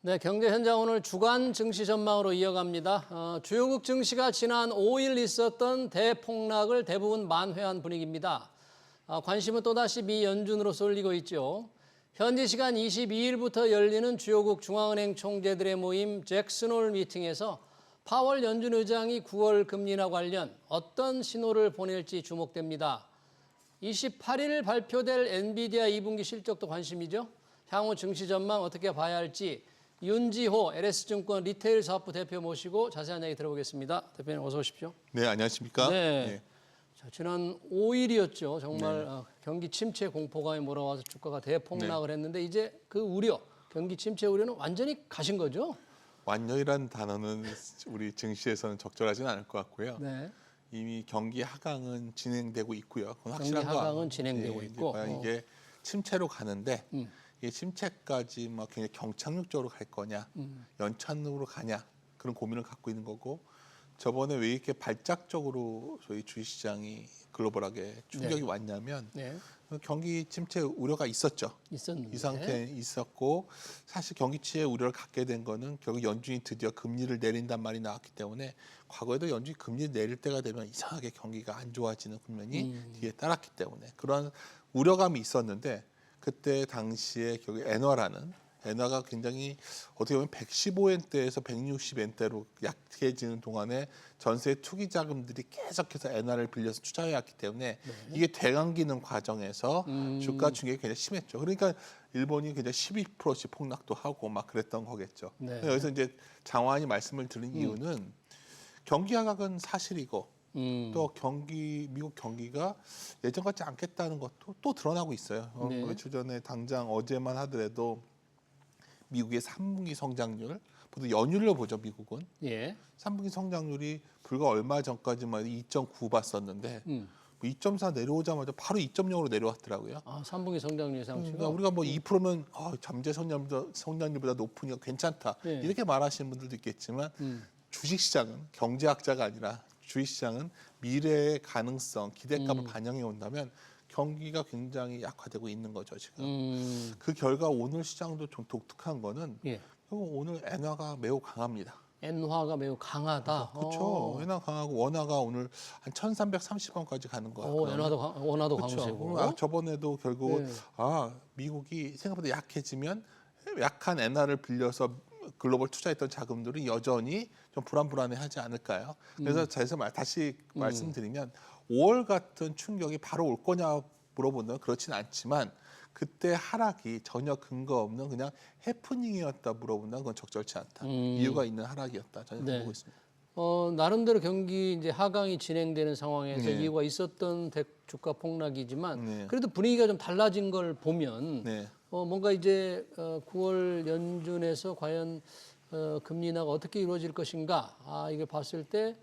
네, 경제 현장 오늘 주간 증시 전망으로 이어갑니다. 주요국 증시가 지난 5일 있었던 대폭락을 대부분 만회한 분위기입니다. 관심은 또다시 미 연준으로 쏠리고 있죠. 현지 시간 22일부터 열리는 주요국 중앙은행 총재들의 모임 잭슨홀 미팅에서 파월 연준 의장이 9월 금리나 관련 어떤 신호를 보낼지 주목됩니다. 28일 발표될 엔비디아 2분기 실적도 관심이죠. 향후 증시 전망 어떻게 봐야 할지 윤지호 LS증권 리테일 사업부 대표 모시고 자세한 이야기 들어보겠습니다. 대표님 어서 오십시오. 네, 안녕하십니까? 네. 네. 자, 지난 5일이었죠. 정말 경기 침체 공포감이 몰아와서 주가가 대폭락을 했는데 이제 그 우려, 경기 침체 우려는 완전히 가신 거죠? 완전이란 단어는 우리 증시에서는 적절하지는 않을 것 같고요. 네. 이미 경기 하강은 진행되고 있고요. 그건 경기 확실한 거 하강은 진행되고 있고. 과연 이게 침체로 가는데 이게 침체까지 막 굉장히 경착륙적으로 갈 거냐, 연착륙으로 가냐 그런 고민을 갖고 있는 거고 저번에 왜 이렇게 발작적으로 저희 주식시장이 글로벌하게 충격이 왔냐면 경기 침체 우려가 있었죠. 있었는데. 이 상태에 있었고 사실 경기 침체 우려를 갖게 된 거는 결국 연준이 드디어 금리를 내린단 말이 나왔기 때문에 과거에도 연준이 금리를 내릴 때가 되면 이상하게 경기가 안 좋아지는 국면이 뒤에 따랐기 때문에 그런 우려감이 있었는데 그때 당시에 결국 엔화가 굉장히 어떻게 보면 115엔대에서 160엔대로 약해지는 동안에 전세 투기 자금들이 계속해서 엔화를 빌려서 투자해왔기 때문에 이게 되감기는 과정에서 주가 충격이 굉장히 심했죠. 그러니까 일본이 굉장히 12%씩 폭락도 하고 막 그랬던 거겠죠. 여기서 이제 장관이 말씀을 드린 이유는 경기 하락은 사실이고 또 미국 경기가 예전 같지 않겠다는 것도 또 드러나고 있어요. 며칠 전에 당장 어제만 하더라도 미국의 3분기 성장률, 보통 연율로 보죠, 미국은. 3분기 성장률이 불과 얼마 전까지만 2.9 봤었는데 2.4 내려오자마자 바로 2.0으로 내려왔더라고요. 3분기 성장률 상승. 그러니까 우리가 뭐 2%면 잠재 성장률보다 높으니까 괜찮다. 이렇게 말하시는 분들도 있겠지만 주식시장은 경제학자가 아니라 주식시장은 미래의 가능성, 기대값을 반영해 온다면 경기가 굉장히 약화되고 있는 거죠, 지금. 그 결과 오늘 시장도 좀 독특한 거는 오늘 엔화가 매우 강합니다. 엔화가 매우 강하다. 그렇죠. 엔화 강하고 원화가 오늘 한 1,330원까지 가는 거 같아요. 원화도 강세고. 저번에도 결국은 미국이 생각보다 약해지면 약한 엔화를 빌려서 글로벌 투자했던 자금들이 여전히 좀 불안해하지 않을까요? 그래서 제가 다시 말씀드리면 5월 같은 충격이 바로 올 거냐 물어본다면 그렇지는 않지만 그때 하락이 전혀 근거 없는 그냥 해프닝이었다 물어본다면 그건 적절치 않다. 이유가 있는 하락이었다. 저는 보고 있습니다. 나름대로 경기 이제 하강이 진행되는 상황에서 이유가 있었던 주가 폭락이지만 그래도 분위기가 좀 달라진 걸 보면 뭔가 이제 9월 연준에서 과연 금리 인하가 어떻게 이루어질 것인가 이게 봤을 때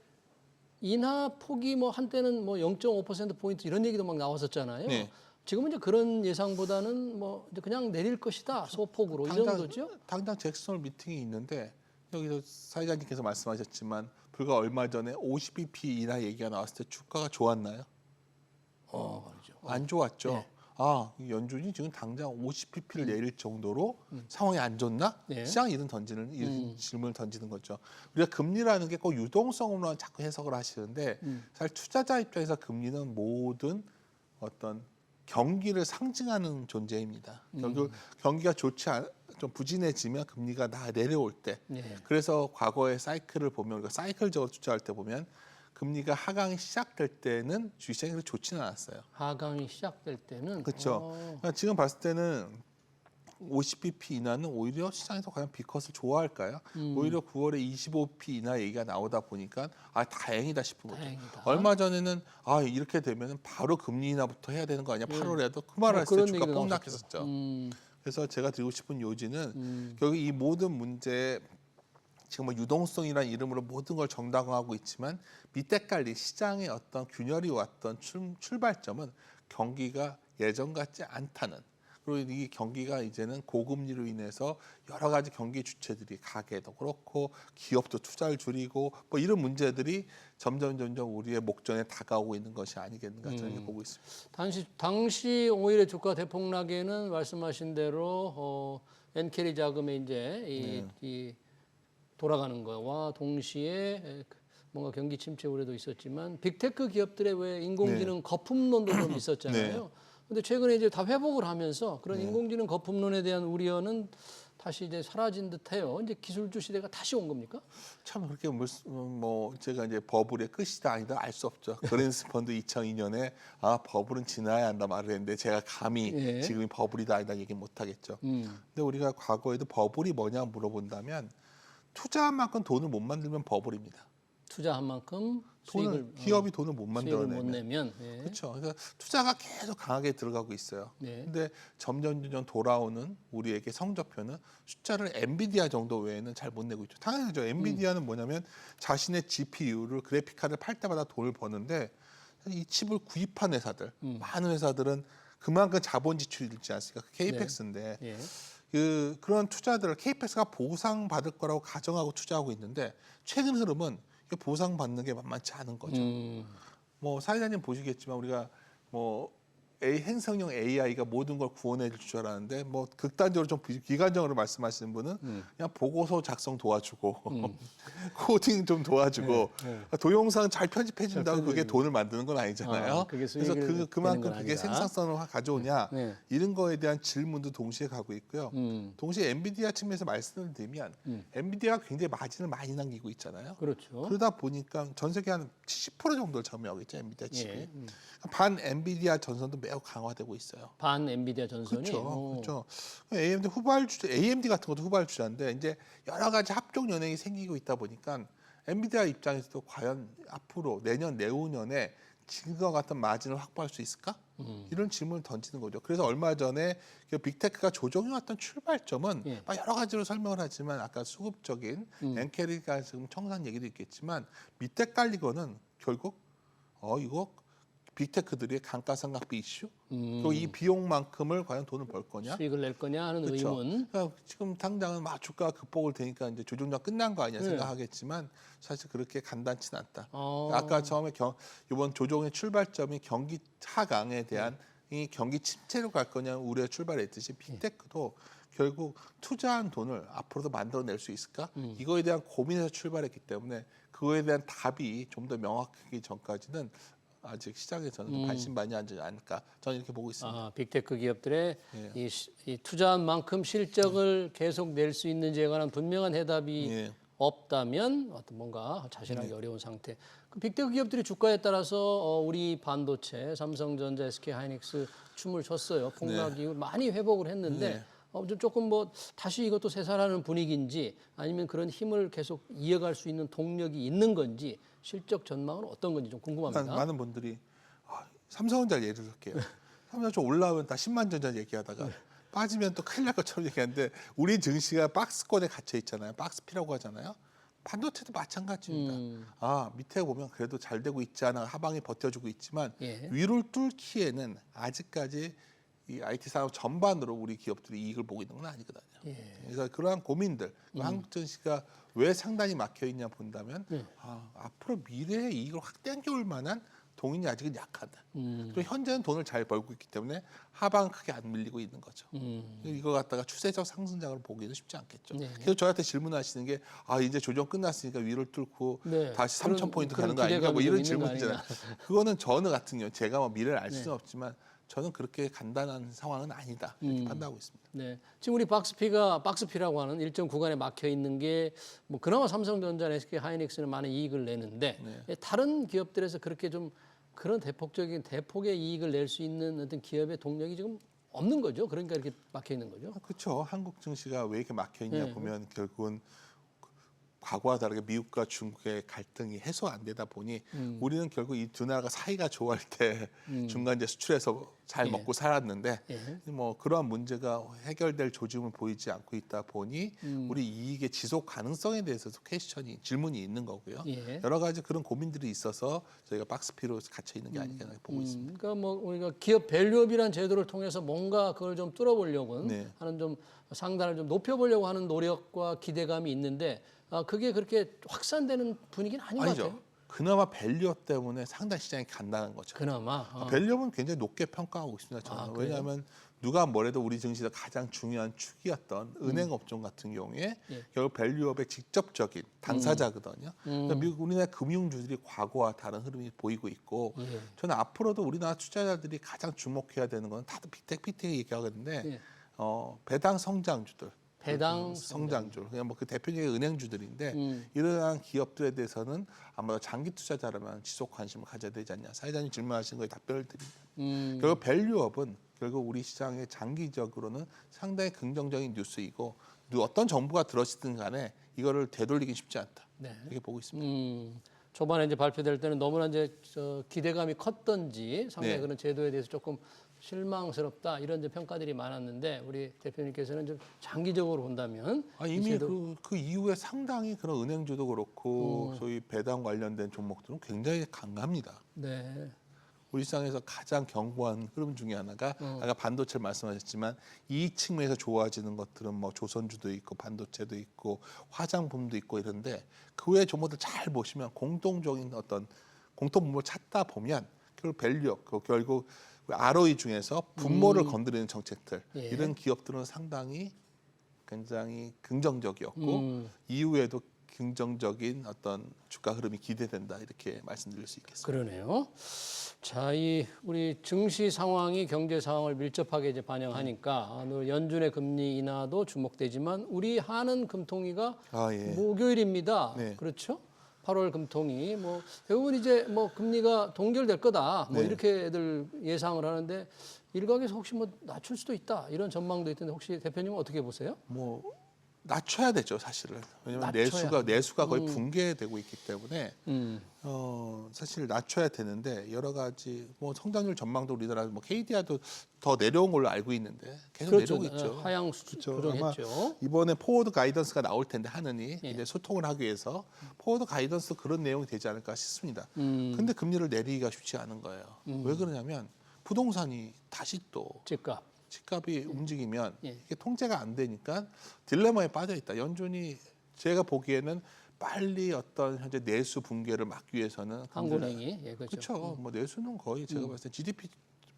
인하 폭이 뭐 한때는 뭐 0.5% 포인트 이런 얘기도 막 나왔었잖아요. 지금은 이제 그런 예상보다는 뭐 이제 그냥 내릴 것이다 소폭으로 이 정도죠. 당장 잭슨홀 미팅이 있는데 여기서 사회자님께서 말씀하셨지만 불과 얼마 전에 50bp 인하 얘기가 나왔을 때 주가가 좋았나요? 안 좋았죠. 연준이 지금 당장 50pp를 내릴 정도로 상황이 안 좋나? 시장이 이런 질문을 던지는 거죠. 우리가 금리라는 게 꼭 유동성으로만 자꾸 해석을 하시는데 사실 투자자 입장에서 금리는 모든 어떤 경기를 상징하는 존재입니다. 결국 경기가 좀 부진해지면 금리가 내려올 때 그래서 과거의 사이클을 보면 우리가 사이클적으로 투자할 때 보면 금리가 하강이 시작될 때는 주식시장이 그렇게 좋지는 않았어요. 하강이 시작될 때는? 그렇죠. 그러니까 지금 봤을 때는 50bp 인하는 오히려 시장에서 과연 B컷을 좋아할까요? 오히려 9월에 25bp 인하 얘기가 나오다 보니까 다행이다 싶은 거죠. 얼마 전에는 이렇게 되면 바로 금리 인하부터 해야 되는 거 아니야? 8월에도 그 말을 했을 때 주가 폭락했었죠. 그래서 제가 드리고 싶은 요지는 결국 이 모든 문제 지금 뭐 유동성이라는 이름으로 모든 걸 정당화하고 있지만 밑에 깔린 시장의 어떤 균열이 왔던 출발점은 경기가 예전 같지 않다는 그리고 이 경기가 이제는 고금리로 인해서 여러 가지 경기 주체들이 가게도 그렇고 기업도 투자를 줄이고 뭐 이런 문제들이 점점 우리의 목전에 다가오고 있는 것이 아니겠는가 저는 보고 있습니다. 당시 오히려 주가 대폭락에는 말씀하신 대로 엔캐리 자금에 이제 이 돌아가는 거와 동시에 뭔가 경기 침체 우려도 있었지만 빅테크 기업들의 왜 인공지능 거품론도 좀 있었잖아요. 근데 최근에 이제 다 회복을 하면서 그런 인공지능 거품론에 대한 우려는 다시 이제 사라진 듯해요. 이제 기술주 시대가 다시 온 겁니까? 참 그렇게 뭐 제가 이제 버블의 끝이다 아니다 알 수 없죠. 그린스펀드 2002년에 버블은 지나야 한다 말을 했는데 제가 감히 지금이 버블이다 아니다 얘기 못 하겠죠. 근데 우리가 과거에도 버블이 뭐냐 물어본다면 투자한 만큼 돈을 못 만들면 버블입니다. 투자한 만큼 기업이 돈을 못 수익을 못 만들어내면 내면 그렇죠. 그래서 투자가 계속 강하게 들어가고 있어요. 근데 점점 돌아오는 우리에게 성적표는 숫자를 엔비디아 정도 외에는 잘 못 내고 있죠. 당연하죠. 엔비디아는 뭐냐면 자신의 GPU를 그래픽 카드를 팔 때마다 돈을 버는데 이 칩을 구입한 회사들, 많은 회사들은 그만큼 자본 지출이 있지 않습니까? KPX인데 그런 투자들을 KPX가 보상받을 거라고 가정하고 투자하고 있는데 최근 흐름은 보상받는 게 만만치 않은 거죠. 뭐 사회자님 보시겠지만 우리가 뭐 행성형 AI가 모든 걸 구원해 줄 줄 알았는데 뭐 극단적으로 좀 비관적으로 말씀하시는 분은 그냥 보고서 작성 도와주고 코딩 좀 도와주고 동영상 잘 편집해 준다고 그게 돈을 만드는 건 아니잖아요. 그래서 그만큼 그게 생산성을 가져오냐 이런 거에 대한 질문도 동시에 가고 있고요. 동시에 엔비디아 측면에서 말씀을 드리면 엔비디아가 굉장히 마진을 많이 남기고 있잖아요. 그렇죠. 그러다 보니까 전 세계 한 70% 정도를 점유하고 있죠. 엔비디아 칩이. 반 엔비디아 전선도 매우 강화되고 있어요. 반 엔비디아 전선이. 그렇죠. AMD 후발주자, AMD 같은 것도 후발주자인데 이제 여러 가지 합종 연행이 생기고 있다 보니까 엔비디아 입장에서도 과연 앞으로 내년, 내후년에 지금과 같은 마진을 확보할 수 있을까? 이런 질문을 던지는 거죠. 그래서 얼마 전에 빅테크가 조정해왔던 출발점은 여러 가지로 설명을 하지만 아까 수급적인 엔캐리가 지금 청산 얘기도 있겠지만 밑에 깔리고는 결국 이거 빅테크들의 감가상각비 이슈, 또 이 비용만큼을 과연 돈을 벌 거냐, 수익을 낼 거냐 하는 그렇죠. 의문. 그러니까 지금 당장은 막 주가 극복을 되니까 이제 조정장 끝난 거 아니냐 생각하겠지만 사실 그렇게 간단치는 않다. 아까 처음에 이번 조정의 출발점이 경기 하강에 대한 이 경기 침체로 갈 거냐 우려에 출발했듯이 빅테크도 결국 투자한 돈을 앞으로도 만들어낼 수 있을까? 이거에 대한 고민에서 출발했기 때문에 그거에 대한 답이 좀 더 명확하기 전까지는 아직 시장에서는 좀 반신반의하지 않을까 저는 이렇게 보고 있습니다. 빅테크 기업들의 이 투자한 만큼 실적을 계속 낼 수 있는지에 관한 분명한 해답이 없다면 어떤 뭔가 자신하기 어려운 상태. 그 빅테크 기업들이 주가에 따라서 우리 반도체, 삼성전자, SK하이닉스 춤을 췄어요. 폭락이 많이 회복을 했는데 조금 뭐 다시 이것도 쇠사라는 분위기인지 아니면 그런 힘을 계속 이어갈 수 있는 동력이 있는 건지 실적 전망은 어떤 건지 좀 궁금합니다. 많은 분들이 삼성전자 예를 들게요. 삼성전자 올라오면 다 10만 전자 얘기하다가 빠지면 또 큰일 날 것처럼 얘기하는데 우리 증시가 박스권에 갇혀 있잖아요. 박스피라고 하잖아요. 반도체도 마찬가지입니다. 밑에 보면 그래도 잘 되고 있지 않아 하방이 버텨주고 있지만 위를 뚫기에는 아직까지 이 IT 산업 전반으로 우리 기업들이 이익을 보고 있는 건 아니거든요. 그래서 그러한 고민들, 한국 증시가 왜 상당히 막혀 있냐 본다면 앞으로 미래의 이익을 확 땡겨올 만한 동인이 아직은 약하다. 그리고 현재는 돈을 잘 벌고 있기 때문에 하방 크게 안 밀리고 있는 거죠. 이거 갖다가 추세적 상승장으로 보기는 쉽지 않겠죠. 그래서 저한테 질문하시는 게 이제 조정 끝났으니까 위를 뚫고 다시 3,000포인트 가는 거 아닌가 뭐 이런 질문이잖아요. 그거는 저는 같은 경우 제가 뭐 미래를 알 수는 없지만 저는 그렇게 간단한 상황은 아니다 이렇게 판단하고 있습니다. 네, 지금 우리 박스피라고 하는 일정 구간에 막혀 있는 게 뭐 그나마 삼성전자, SK하이닉스는 많은 이익을 내는데 다른 기업들에서 그렇게 좀 그런 대폭의 이익을 낼 수 있는 어떤 기업의 동력이 지금 없는 거죠. 그러니까 이렇게 막혀 있는 거죠. 그렇죠. 한국 증시가 왜 이렇게 막혀 있냐 보면 결국은 과거와 다르게 미국과 중국의 갈등이 해소 안 되다 보니 우리는 결국 이 두 나라가 사이가 좋을 때 중간 이제 수출해서 잘 먹고 살았는데 뭐 그러한 문제가 해결될 조짐을 보이지 않고 있다 보니 우리 이익의 지속 가능성에 대해서도 질문이 있는 거고요. 여러 가지 그런 고민들이 있어서 저희가 박스피로 갇혀 있는 게 아닌가 보고 있습니다. 그러니까 뭐 우리가 기업 밸류업이라는 제도를 통해서 뭔가 그걸 좀 뚫어보려고 하는 좀 상단을 좀 높여보려고 하는 노력과 기대감이 있는데 그게 그렇게 확산되는 분위기는 아닌 것 같아요. 그나마 밸류업 때문에 상당 시장이 간다는 거죠. 그나마 밸류업은 굉장히 높게 평가하고 있습니다. 저는 왜냐하면 누가 뭐래도 우리 증시에서 가장 중요한 축이었던 은행 업종 같은 경우에 예. 결국 밸류업의 직접적인 당사자거든요. 그러니까 미국 우리나라 금융주들이 과거와 다른 흐름이 보이고 있고 예. 저는 앞으로도 우리나라 투자자들이 가장 주목해야 되는 건 다들 빅테크 얘기하거든요. 예. 배당 성장주들. 배당 성장주, 그냥 뭐 그 대표적인 은행주들인데 이러한 기업들에 대해서는 아마 장기 투자자라면 지속 관심을 가져야 되지 않냐. 사회자님 질문하신 거에 답변을 드립니다. 결국 밸류업은 결국 우리 시장의 장기적으로는 상당히 긍정적인 뉴스이고 어떤 정부가 들어서든 간에 이거를 되돌리기 쉽지 않다. 네. 이렇게 보고 있습니다. 초반에 이제 발표될 때는 너무나 이제 기대감이 컸던지 상당히 네. 그런 제도에 대해서 조금 실망스럽다 이런 이제 평가들이 많았는데 우리 대표님께서는 좀 장기적으로 본다면 이미 그 이후에 상당히 그런 은행주도 그렇고 소위 배당 관련된 종목들은 굉장히 강합니다. 네. 우리 시장에서 가장 견고한 흐름 중에 하나가 아까 반도체를 말씀하셨지만 이 측면에서 좋아지는 것들은 뭐 조선주도 있고 반도체도 있고 화장품도 있고 이런데 그 외의 종목들 잘 보시면 공통적인 어떤 공통분모를 찾다 보면 결국 밸류업, 결국 ROE 중에서 분모를 건드리는 정책들 예. 이런 기업들은 상당히 굉장히 긍정적이었고 이후에도 긍정적인 어떤 주가 흐름이 기대된다 이렇게 말씀드릴 수 있겠습니다. 그러네요. 자, 우리 증시 상황이 경제 상황을 밀접하게 이제 반영하니까 연준의 금리 인하도 주목되지만 우리 한은 금통위가 예. 목요일입니다. 네. 그렇죠? 8월 금통위 뭐 대부분 이제 뭐 금리가 동결될 거다 뭐 네. 이렇게들 예상을 하는데 일각에서 혹시 뭐 낮출 수도 있다 이런 전망도 있던데 혹시 대표님은 어떻게 보세요? 뭐 낮춰야 되죠 사실은. 왜냐하면 낮춰야. 내수가 거의 붕괴되고 있기 때문에 사실 낮춰야 되는데 여러 가지 뭐 성장률 전망도 우리나라 뭐 KDR도 더 내려온 걸로 알고 있는데 계속 그렇죠. 내려오고 있죠. 하향 그렇죠. 조정했죠. 이번에 포워드 가이던스가 나올 텐데 하느니 예. 이제 소통을 하기 위해서 포워드 가이던스 그런 내용이 되지 않을까 싶습니다. 근데 금리를 내리기가 쉽지 않은 거예요. 왜 그러냐면 부동산이 다시 또 집값이 움직이면 예. 이게 통제가 안 되니까 딜레마에 빠져 있다. 연준이 제가 보기에는 빨리 어떤 현재 내수 붕괴를 막기 위해서는 한국은행이 예, 그렇죠. 뭐 내수는 거의 제가 봤을 때 GDP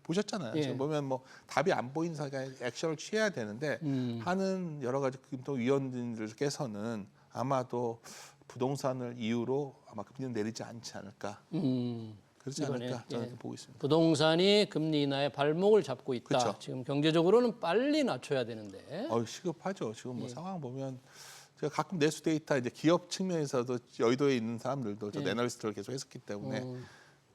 보셨잖아요. 예. 지금 보면 뭐 답이 안 보이는 사이에 액션을 취해야 되는데 하는 여러 가지 금통위원들께서는 아마도 부동산을 이유로 아마 금리를 내리지 않지 않을까. 그렇지 이번에, 않을까 저는 예. 보고 있습니다. 부동산이 금리 인하의 발목을 잡고 있다. 그렇죠. 지금 경제적으로는 빨리 낮춰야 되는데. 시급하죠. 지금 뭐 상황 보면 제가 가끔 내수 데이터 이제 기업 측면에서도 여의도에 있는 사람들도 저 애널리스트를 계속 했었기 때문에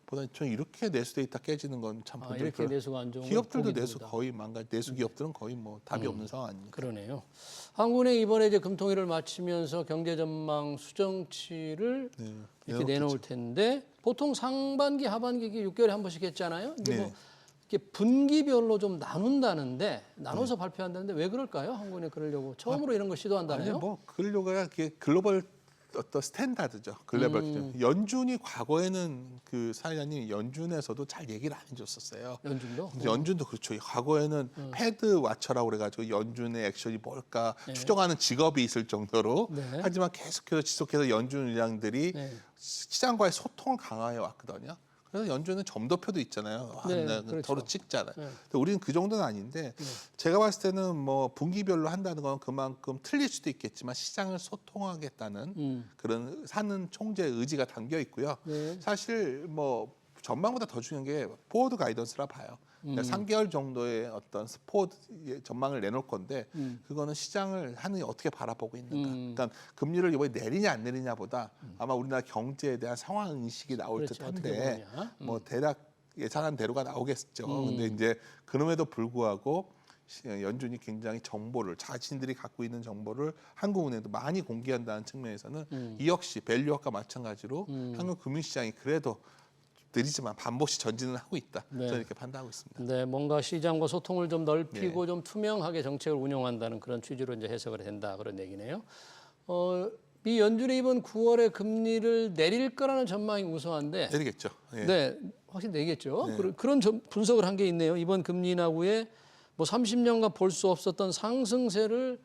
보다 저는 이렇게 내수 데이터 깨지는 건 참 이렇게 내수가 안 좋은 건 기업들도 보기 내수 드물다. 거의 내수 기업들은 거의 뭐 답이 없는 상황 아닙니까? 그러네요. 한국은행 이번에 이제 금통위를 마치면서 경제 전망 수정치를 이렇게 내놓을 텐데 보통 상반기 하반기 6개월에 한 번씩 했잖아요. 이게 뭐 이렇게 분기별로 좀 나눈다는데 나눠서 발표한다는데 왜 그럴까요? 한국은행 그러려고 처음으로 이런 걸 시도한다네요. 뭐 그러려고 글로벌 어떤 스탠다드죠. 글로벌 기준. 연준이 과거에는 그 사회자님 연준에서도 잘 얘기를 안 해줬었어요. 연준도? 연준도 그렇죠. 과거에는 패드 와처라고 그래가지고 연준의 액션이 뭘까 추정하는 직업이 있을 정도로 네. 하지만 계속해서 지속해서 연준 의장들이 시장과의 소통을 강화해 왔거든요. 그래서 연준은 점도표도 있잖아요. 그렇죠. 서로 찍잖아요. 근데 우리는 그 정도는 아닌데 제가 봤을 때는 뭐 분기별로 한다는 건 그만큼 틀릴 수도 있겠지만 시장을 소통하겠다는 그런 사는 총재의 의지가 담겨 있고요. 사실 뭐 전망보다 더 중요한 게 포워드 가이던스라 봐요. 그러니까 3개월 정도의 어떤 포워드 전망을 내놓을 건데 그거는 시장을 하느니 어떻게 바라보고 있는가. 그러니까 금리를 이번에 내리냐 안 내리냐보다 아마 우리나라 경제에 대한 상황 인식이 나올 그렇죠. 듯한데 뭐 대략 예상한 대로가 나오겠죠. 근데 이제 그럼에도 불구하고 연준이 굉장히 정보를 자신들이 갖고 있는 정보를 한국은행도 많이 공개한다는 측면에서는 이 역시 밸류업과 마찬가지로 한국 금융시장이 그래도 느리지만 반복시 전진을 하고 있다. 저는 이렇게 판단하고 있습니다. 네, 뭔가 시장과 소통을 좀 넓히고 좀 투명하게 정책을 운영한다는 그런 취지로 이제 해석을 된다 그런 얘기네요. 미 연준이 이번 9월에 금리를 내릴 거라는 전망이 우수한데, 내리겠죠. 네, 확실히 내겠죠. 그런 분석을 한 게 있네요. 이번 금리 인하 후에 뭐 30년간 볼 수 없었던 상승세를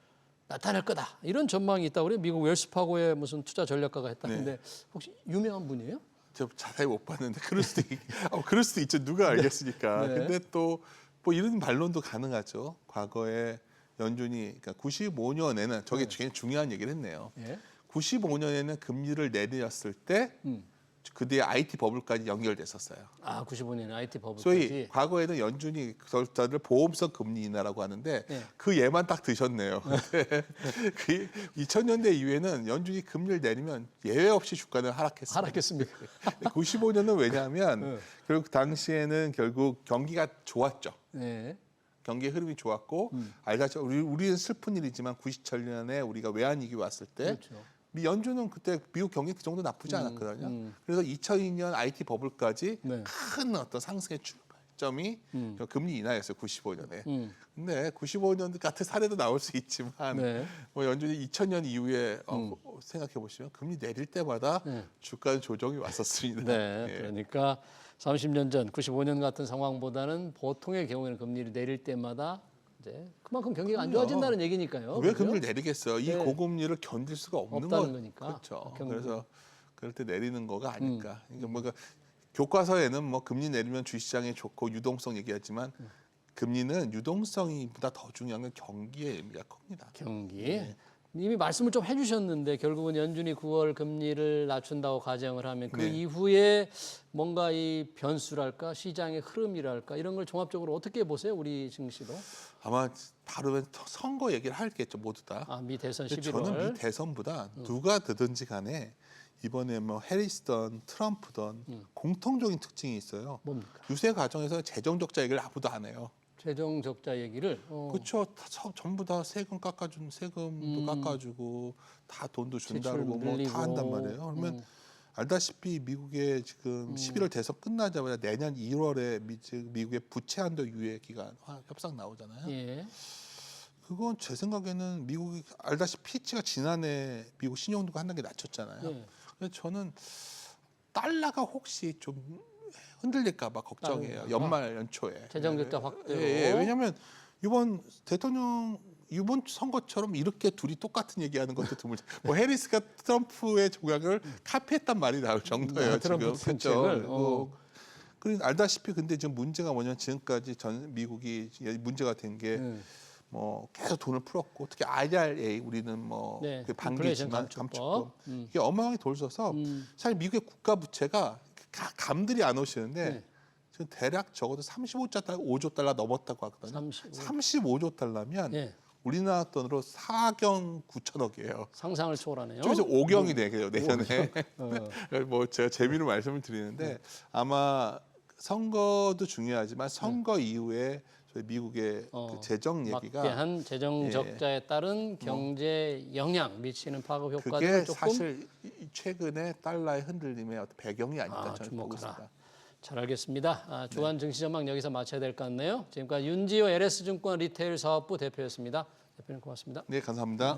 나타낼 거다 이런 전망이 있다고 그래요. 미국 웰스파고의 무슨 투자 전략가가 했다는데 혹시 유명한 분이에요? 저 자세히 못 봤는데 그럴 수도 있죠. 누가 알겠습니까? 근데 또 뭐 이런 반론도 가능하죠. 과거에 연준이 그러니까 95년에는 저게 굉장히 중요한 얘기를 했네요. 예. 95년에는 금리를 내렸을 때 그 뒤에 IT 버블까지 연결됐었어요. 아, 95년 IT 버블까지. 소위 과거에는 연준이 그들을 보험성 금리 인하라고 하는데 네. 그 예만 딱 드셨네요. 근데 그 2000년대 이후에는 연준이 금리를 내리면 예외 없이 주가는 하락했어요. 하락했습니다. 95년은 왜냐하면 네. 결국 당시에는 결국 경기가 좋았죠. 네. 경기의 흐름이 좋았고 알다시피 우리는 슬픈 일이지만 97년에 우리가 외환위기 왔을 때 그렇죠. 연준은 그때 미국 경기 그 정도 나쁘지 않았거든요. 그래서 2002년 IT 버블까지 네. 큰 어떤 상승의 출발점이 금리 인하였어요. 95년에. 근데 95년 같은 사례도 나올 수 있지만 네. 뭐 연준이 2000년 이후에 생각해 보시면 금리 내릴 때마다 주가 조정이 왔었습니다. 네. 예. 그러니까 30년 전 95년 같은 상황보다는 보통의 경우에는 금리를 내릴 때마다 이제 그만큼 경기가 안 그럼요. 좋아진다는 얘기니까요. 왜 그죠? 금리를 내리겠어요? 이 네. 고금리를 견딜 수가 없는 없다는 거니까. 그렇죠. 경기. 그래서 그럴 때 내리는 거가 아닐까. 그러니까 뭔가 교과서에는 뭐 금리 내리면 주시장에 좋고 유동성 얘기하지만 금리는 유동성이보다 더 중요한 건 경기의 의미가 큽니다. 경기. 네. 이미 말씀을 좀 해주셨는데 결국은 연준이 9월 금리를 낮춘다고 가정을 하면 그 네. 이후에 뭔가 이 변수랄까 시장의 흐름이랄까 이런 걸 종합적으로 어떻게 보세요, 우리 증시도? 아마 바로 선거 얘기를 하겠죠 모두 다. 아, 미 대선 근데 11월. 저는 미 대선보다 누가 되든지 간에 이번에 뭐 해리스든 트럼프든 공통적인 특징이 있어요. 뭡니까? 유세 과정에서 재정 적자 얘기를 아무도 안 해요. 재정 적자 얘기를. 그렇죠. 전부 다 세금 깎아주는 세금도 깎아주고 다 돈도 준다고 지출 뭐 늘리고. 다 한단 말이에요. 그러면 알다시피 미국의 지금 11월 대선 끝나자마자 내년 1월에 미국의 부채 한도 유예 기간 협상 나오잖아요. 예. 그건 제 생각에는 미국이 알다시피 피치가 지난해 미국 신용도가 한 단계 낮췄잖아요. 예. 그래서 저는 달러가 혹시 좀 흔들릴까봐 걱정해요. 연말 연초에. 재정 적자 확대로. 예, 왜냐하면 이번 선거처럼 이렇게 둘이 똑같은 얘기하는 것도 드물죠. 뭐 해리스가 트럼프의 조각을 카피했단 말이 나올 정도예요. 트럼프 지금 정책을. 그렇죠. 그리고 알다시피 근데 지금 문제가 뭐냐면 지금까지 미국이 문제가 된 게 뭐 계속 돈을 풀었고 특히 IRA 우리는 뭐 네, 그 인플레이션 반기지만 감축법. 이게 어마어마하게 돌서서 사실 미국의 국가 부채가 감들이 안 오시는데 네. 지금 대략 적어도 35조 달러 넘었다고 하거든요. 35조 달러면 예. 우리나라 돈으로 4경 9천억이에요. 상상을 초월하네요. 좀 있으면 5경이 되게요 내년에. 어. 뭐 제가 재미로 말씀을 드리는데 아마 선거도 중요하지만 선거 이후에 저희 미국의 그 재정 얘기가 막대한 재정 예. 적자에 따른 경제 영향 미치는 파급 그게 효과를 조금 사실 최근에 달러의 흔들림의 어떤 배경이 아닐까 저는 보고 주목하라. 있습니다. 잘 알겠습니다. 주간 증시 전망 여기서 마쳐야 될 것 같네요. 지금까지 윤지호 LS증권 리테일 사업부 대표였습니다. 대표님 고맙습니다. 네, 감사합니다.